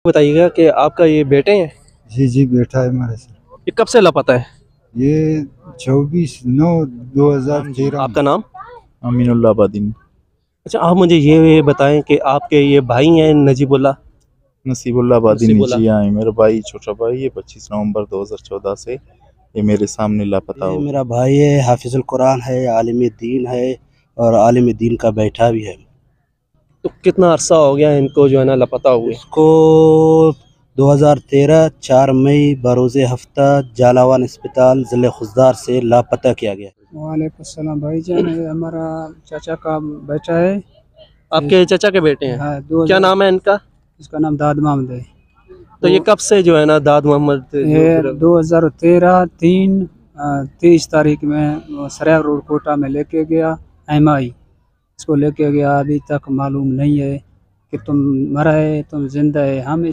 بتائیے گا کہ آپ کا یہ بیٹے ہیں، جی جی بیٹا ہے ہمارے ساتھ. یہ کب سے لاپتہ ہے؟ یہ 24/9/2013. آپ کا نام؟ امین اللہ آبادی میں. اچھا، آپ مجھے یہ بتائیں کہ آپ کے یہ بھائی ہیں نجیب اللہ؟ نصیب اللہ آبادی نصیب میں، اللہ. جی ہاں، میرا بھائی، چھوٹا بھائی ہے. 25 نومبر 2014 سے یہ میرے سامنے لاپتہ یہ ہو. میرا بھائی ہے، حافظ القرآن ہے، عالم دین ہے اور عالم دین کا بیٹا بھی ہے. تو کتنا عرصہ ہو گیا ان کو جو ہے نا لاپتہ ہوئے؟ اس کو 2013 4 مئی بروز ہفتہ جالاوان اسپتال ضلع خضدار سے لاپتہ کیا گیا. وعلیکم السلام بھائی جان، ہمارا چاچا کا بیٹا ہے. آپ کے چچا کے بیٹے ہیں؟ ہاں، کیا نام ہے ان کا؟ اس کا نام داد محمد ہے. تو یہ کب سے جو ہے نا داد محمد یہ 2013 23 تاریخ میں سریاب روڈ کوٹا میں لے کے گیا MI. اس کو لے کے گیا، ابھی تک معلوم نہیں ہے کہ تم مرا ہے تم زندہ ہے. ہم اس